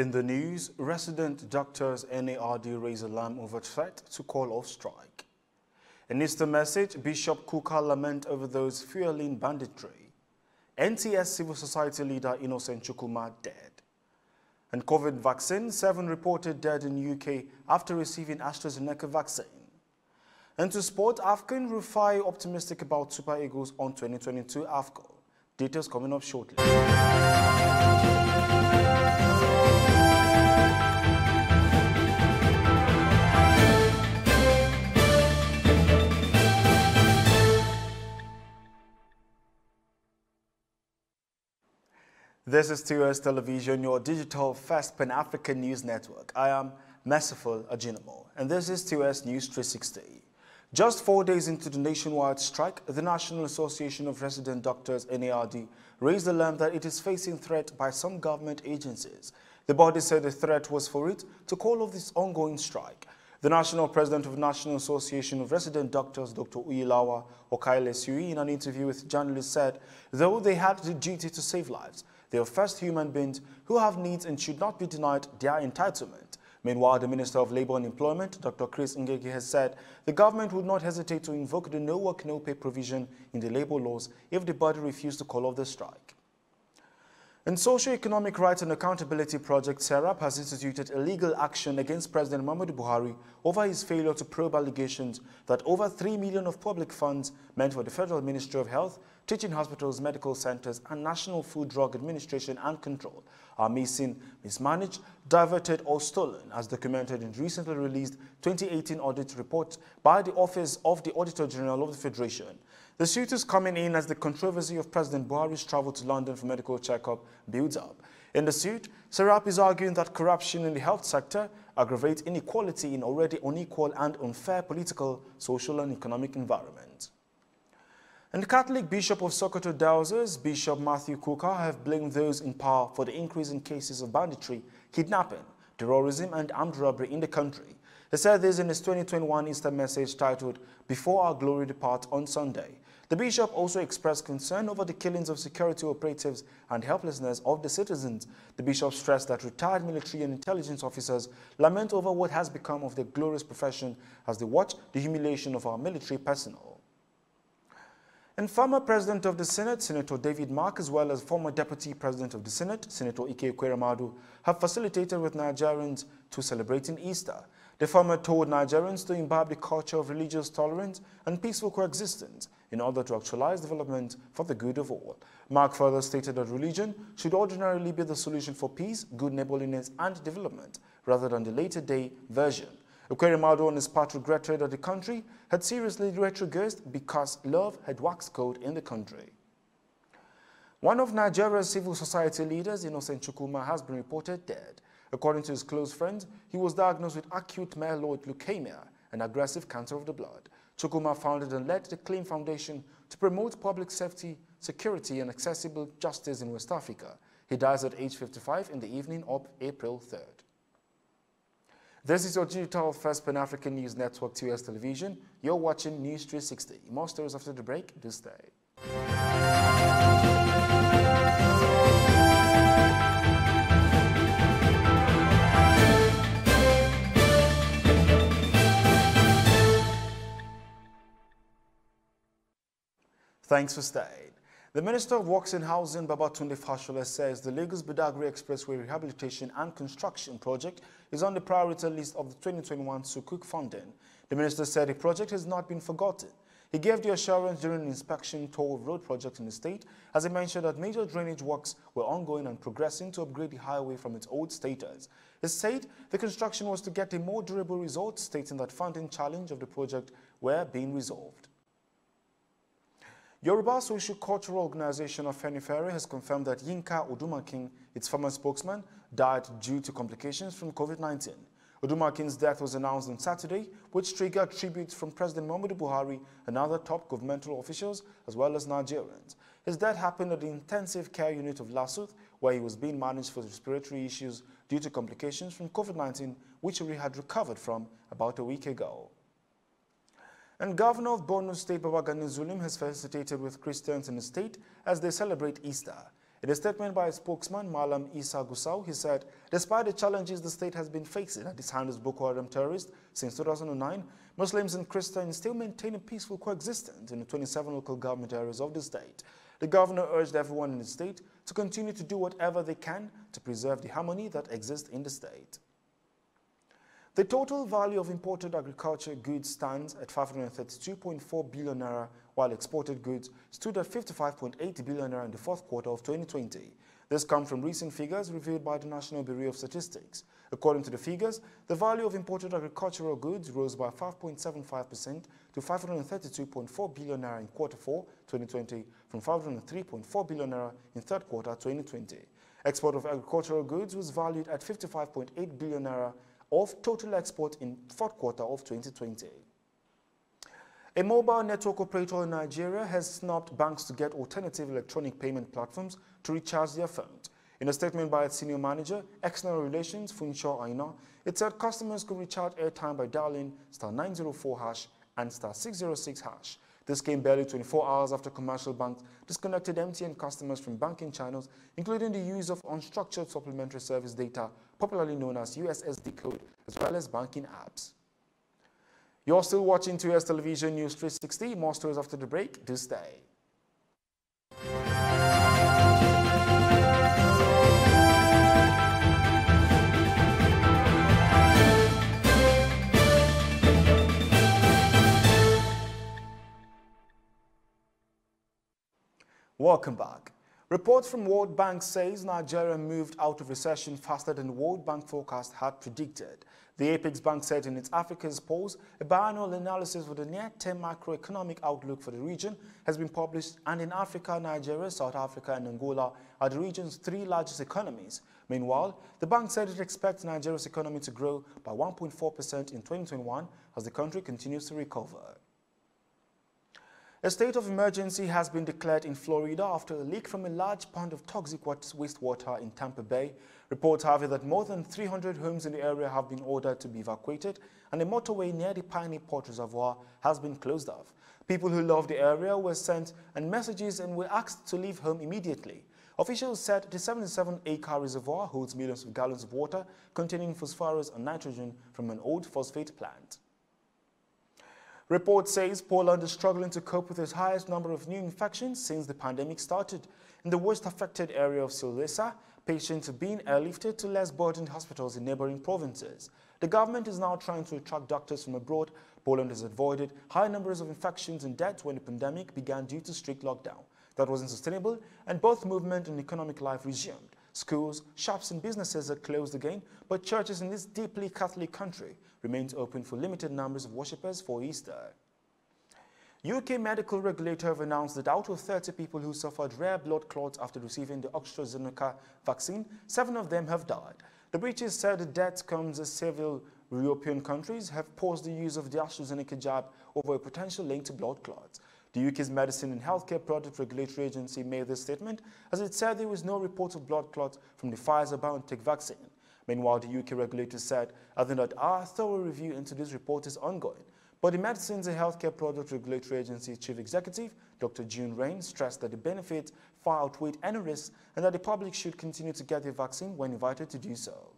In the news, resident doctors NARD raise alarm over threat to call off strike. In Easter message, Bishop Kukah lament over those fueling banditry. NTS civil society leader Innocent Chukwuma dead. And COVID vaccine, 7 reported dead in UK after receiving AstraZeneca vaccine. And to sport, AFCON, Rufai optimistic about Super Eagles on 2022 AFCON. Details coming up shortly. This is TOS Television, your digital first Pan-African news network. I am Merciful Ajinamo, and this is TOS News 360. Just 4 days into the nationwide strike, the National Association of Resident Doctors, NARD, raised alarm that it is facing threat by some government agencies. The body said the threat was for it to call off this ongoing strike. The National President of the National Association of Resident Doctors, Dr. Uyilawa Okaile-Sui, in an interview with journalists said, though they had the duty to save lives, they are first human beings who have needs and should not be denied their entitlement. Meanwhile, the Minister of Labour and Employment, Dr. Chris Ngege, has said the government would not hesitate to invoke the no work, no pay provision in the labour laws if the body refused to call off the strike. And Socio-Economic Rights and Accountability Project, SERAP, has instituted a legal action against President Muhammadu Buhari over his failure to probe allegations that over 3 million of public funds meant for the Federal Ministry of Health, teaching hospitals, medical centers, and National Food Drug Administration and Control are missing, mismanaged, diverted, or stolen, as documented in recently released 2018 audit report by the Office of the Auditor General of the Federation. The suit is coming in as the controversy of President Buhari's travel to London for medical checkup builds up. In the suit, SERAP is arguing that corruption in the health sector aggravates inequality in already unequal and unfair political, social, and economic environment. And the Catholic Bishop of Sokoto Diocese, Bishop Matthew Kukah, have blamed those in power for the increase in cases of banditry, kidnapping, terrorism, and armed robbery in the country. He said this in his 2021 Easter message titled, "Before Our Glory Depart" on Sunday. The bishop also expressed concern over the killings of security operatives and helplessness of the citizens. The bishop stressed that retired military and intelligence officers lament over what has become of their glorious profession as they watch the humiliation of our military personnel. And former President of the Senate, Senator David Mark, as well as former Deputy President of the Senate, Senator Ike Ekweremadu, have facilitated with Nigerians to celebrating Easter. The former told Nigerians to imbibe the culture of religious tolerance and peaceful coexistence in order to actualize development for the good of all. Mark further stated that religion should ordinarily be the solution for peace, good neighborliness, and development, rather than the later-day version. Ekweremadu on his part regretted that the country had seriously retrogressed because love had waxed cold in the country. One of Nigeria's civil society leaders, Innocent Chukwuma, has been reported dead. According to his close friends, he was diagnosed with acute myeloid leukemia, an aggressive cancer of the blood. Chukwuma founded and led the Clean Foundation to promote public safety, security, and accessible justice in West Africa. He dies at age 55 in the evening of April 3rd. This is your digital first Pan-African news network, TOS Television. You're watching News 360. More stories after the break. Do stay. Thanks for staying. The Minister of Works and Housing, Babatunde Fashola, says the Lagos-Badagry Expressway Rehabilitation and Construction Project is on the priority list of the 2021 Sukuk funding. The minister said the project has not been forgotten. He gave the assurance during an inspection tour of road projects in the state, as he mentioned that major drainage works were ongoing and progressing to upgrade the highway from its old status. He said the construction was to get a more durable result, stating that funding challenge of the project were being resolved. Yoruba Social Cultural Organization of Afenifere has confirmed that Yinka Odumakin, its former spokesman, died due to complications from COVID-19. Odumakin's death was announced on Saturday, which triggered tributes from President Muhammadu Buhari and other top governmental officials, as well as Nigerians. His death happened at the intensive care unit of Lasuth, where he was being managed for respiratory issues due to complications from COVID-19, which he had recovered from about a week ago. And Governor of Borno State, Babagana Zulum, has felicitated with Christians in the state as they celebrate Easter. In a statement by a spokesman, Malam Isa Gusau, he said, despite the challenges the state has been facing at its hands of Boko Haram terrorists since 2009, Muslims and Christians still maintain a peaceful coexistence in the 27 local government areas of the state. The governor urged everyone in the state to continue to do whatever they can to preserve the harmony that exists in the state. The total value of imported agriculture goods stands at 532.4 billion naira, while exported goods stood at 55.8 billion naira in the fourth quarter of 2020. This comes from recent figures revealed by the National Bureau of Statistics. According to the figures, the value of imported agricultural goods rose by 5.75% to 532.4 billion naira in quarter 4 2020 from 503.4 billion naira in third quarter 2020. Export of agricultural goods was valued at 55.8 billion naira of total export in fourth quarter of 2020. A mobile network operator in Nigeria has snubbed banks to get alternative electronic payment platforms to recharge their phones. In a statement by its senior manager, External Relations, Funshaw Aina, it said customers could recharge airtime by dialing *904# and *606#. This came barely 24 hours after commercial banks disconnected MTN customers from banking channels, including the use of unstructured supplementary service data, popularly known as USSD code, as well as banking apps. You're still watching 2S Television News 360. More stories after the break. Do stay. Welcome back. Reports from World Bank says Nigeria moved out of recession faster than the World Bank forecast had predicted. The Apex Bank said in its Africa's polls, a biannual analysis for the near-term macroeconomic outlook for the region has been published, and in Africa, Nigeria, South Africa and Angola are the region's three largest economies. Meanwhile, the bank said it expects Nigeria's economy to grow by 1.4% in 2021 as the country continues to recover. A state of emergency has been declared in Florida after a leak from a large pond of toxic wastewater in Tampa Bay. Reports have it that more than 300 homes in the area have been ordered to be evacuated, and a motorway near the Piney Port Reservoir has been closed off. People who love the area were sent messages and were asked to leave home immediately. Officials said the 77-acre reservoir holds millions of gallons of water containing phosphorus and nitrogen from an old phosphate plant. Report says Poland is struggling to cope with its highest number of new infections since the pandemic started. In the worst affected area of Silesia, patients are being airlifted to less burdened hospitals in neighboring provinces. The government is now trying to attract doctors from abroad. Poland has avoided high numbers of infections and deaths when the pandemic began due to strict lockdown. That wasn't sustainable, and both movement and economic life resumed. Schools, shops and businesses are closed again, but churches in this deeply Catholic country remains open for limited numbers of worshippers for Easter. UK medical regulator have announced that out of 30 people who suffered rare blood clots after receiving the AstraZeneca vaccine, 7 of them have died. The British said the death comes as several European countries have paused the use of the AstraZeneca jab over a potential link to blood clots. The UK's Medicine and Healthcare Product Regulatory Agency made this statement as it said there was no report of blood clots from the Pfizer-BioNTech vaccine. Meanwhile, the UK regulator said, that our thorough review into this report is ongoing. But the Medicines and Healthcare Product Regulatory Agency Chief Executive, Dr. June Rain, stressed that the benefits far outweigh any risks and that the public should continue to get the vaccine when invited to do so.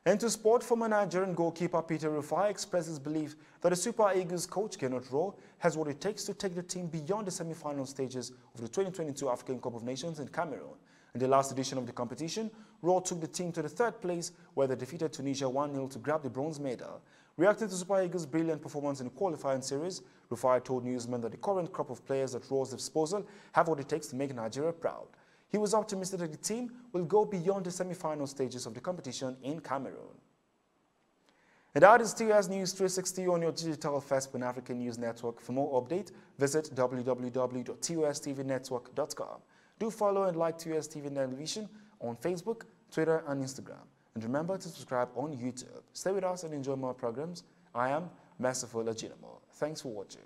And to sport, former Nigerian goalkeeper Peter Rufai expresses belief that the Super Eagles coach Gernot Rohr has what it takes to take the team beyond the semi-final stages of the 2022 African Cup of Nations in Cameroon. In the last edition of the competition, Rohr took the team to the third place, where they defeated Tunisia 1-0 to grab the bronze medal. Reacting to Super Eagles' brilliant performance in the qualifying series, Rufai told newsmen that the current crop of players at Rohr's disposal have what it takes to make Nigeria proud. He was optimistic that the team will go beyond the semi-final stages of the competition in Cameroon. And that is 2S News 360 on your digital first Pan-African News Network. For more updates, visit www.tostvnetwork.com. Do follow and like 2S TV Television on Facebook, Twitter, and Instagram. And remember to subscribe on YouTube. Stay with us and enjoy more programs. I am Merciful Ajinamo. Thanks for watching.